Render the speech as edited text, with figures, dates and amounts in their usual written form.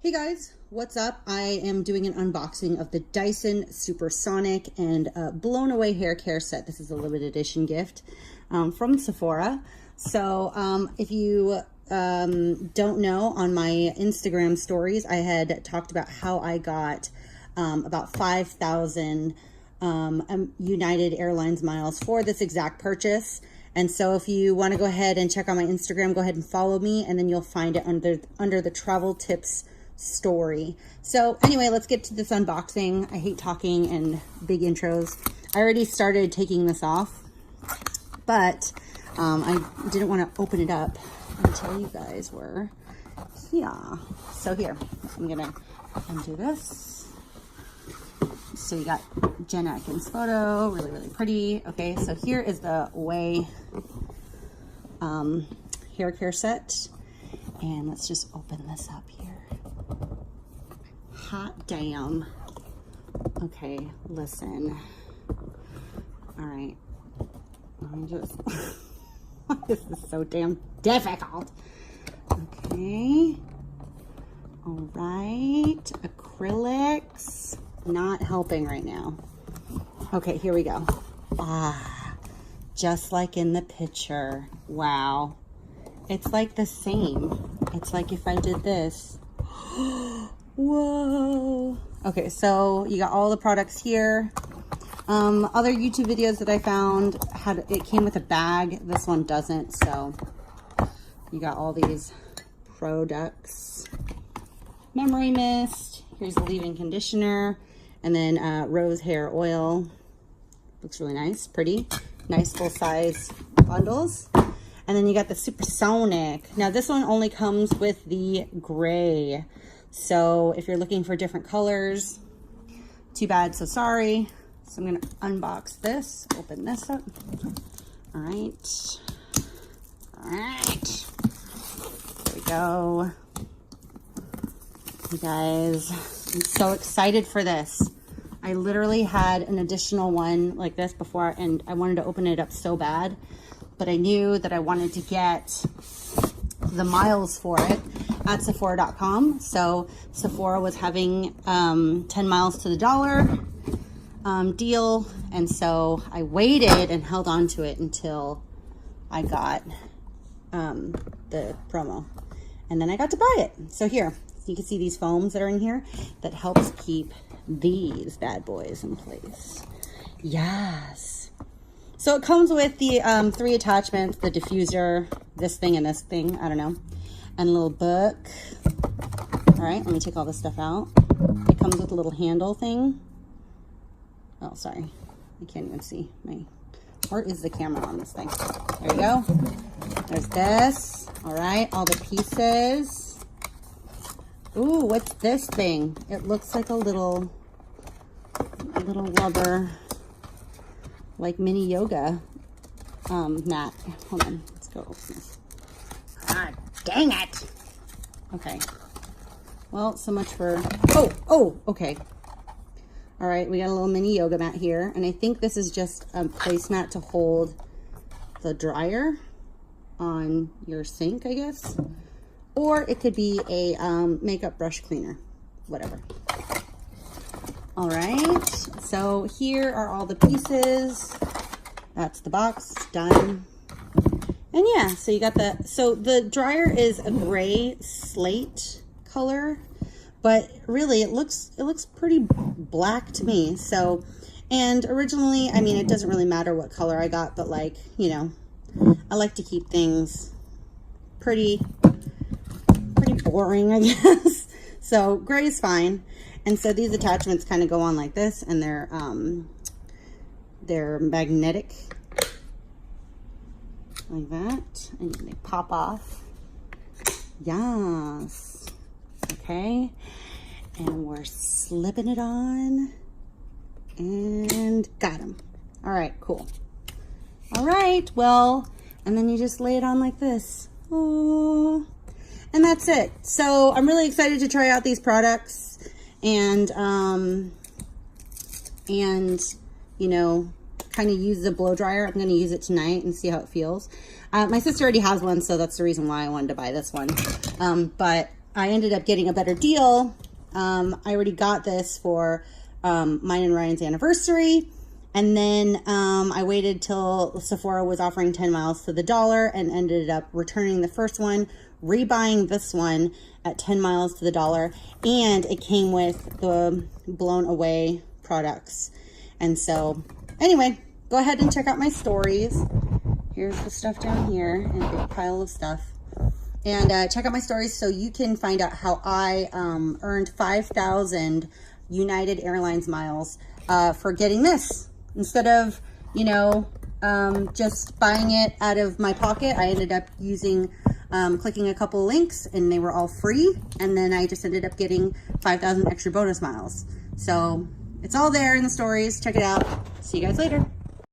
Hey guys, what's up? I am doing an unboxing of the Dyson Supersonic and Blown Away hair care set. This is a limited edition gift from Sephora. So if you don't know, on my Instagram stories, I had talked about how I got about 5,000 United Airlines miles for this exact purchase. And so if you want to go ahead and check out my Instagram, go ahead and follow me, and then you'll find it under the travel tips story. So anyway, let's get to this unboxing. I hate talking and big intros. I already started taking this off, but I didn't want to open it up until you guys were here. So here, I'm gonna undo this. So you got Jen Atkins photo, really, really pretty. Okay, so here is the Ouai hair care set. And let's just open this up here. Hot damn. Okay, listen. All right. Let me just, this is so damn difficult. Okay. All right. Acrylics. Not helping right now. Okay, here we go. Just like in the picture. Wow. It's like the same. It's like if I did this. Whoa. Okay, so you got all the products here. Other YouTube videos that I found it came with a bag. This one doesn't, so you got all these products. Memory mist. Here's the leave-in conditioner. And then rose hair oil. Looks really nice, pretty. Nice full-size bundles. And then you got the Supersonic. Now this one only comes with the gray. So if you're looking for different colors, too bad, so sorry. So I'm gonna unbox this, open this up. All right. All right. There we go. You guys, I'm so excited for this. I literally had an additional one like this before, and I wanted to open it up so bad, but I knew that I wanted to get the miles for it at Sephora.com. So Sephora was having 10 miles to the dollar deal, and so I waited and held on to it until I got the promo, and then I got to buy it. So here, you can see these foams that are in here that helps keep these bad boys in place. Yes. So it comes with the 3 attachments, the diffuser, this thing and this thing, I don't know, and a little book. All right, let me take all this stuff out. It comes with a little handle thing. Oh, sorry, I can't even see. Where is the camera on this thing? There you go. There's this. All right, all the pieces. Ooh, what's this thing? It looks like a little rubber, like mini yoga mat. Hold on, let's go open this. God dang it. Okay. Well, so much for, oh, okay. All right, we got a little mini yoga mat here, and I think this is just a placemat to hold the dryer on your sink, I guess. Or it could be a makeup brush cleaner, whatever. All right, so here are all the pieces. That's the box, done. And yeah, so you got so the dryer is a gray slate color, but really it looks pretty black to me. So, and originally, I mean, it doesn't really matter what color I got, but like, you know, I like to keep things pretty boring, I guess. So gray is fine. And so these attachments kind of go on like this, and they're magnetic like that, and they pop off. Yes. Okay. And we're slipping it on, and got them. All right, cool. All right, well, and then you just lay it on like this. Oh. And that's it. So I'm really excited to try out these products, and you know, kind of use the blow dryer. I'm going to use it tonight and see how it feels. My sister already has one, so that's the reason why I wanted to buy this one. But I ended up getting a better deal. I already got this for mine and Ryan's anniversary. And then I waited till Sephora was offering 10 miles to the dollar and ended up returning the first one, rebuying this one at 10 miles to the dollar. And it came with the blown away products. And so anyway, go ahead and check out my stories. Here's the stuff down here and a big pile of stuff. And check out my stories so you can find out how I earned 5,000 United Airlines miles for getting this. Instead of, you know, just buying it out of my pocket, I ended up using, clicking a couple links and they were all free. And then I just ended up getting 5,000 extra bonus miles. So it's all there in the stories. Check it out. See you guys later.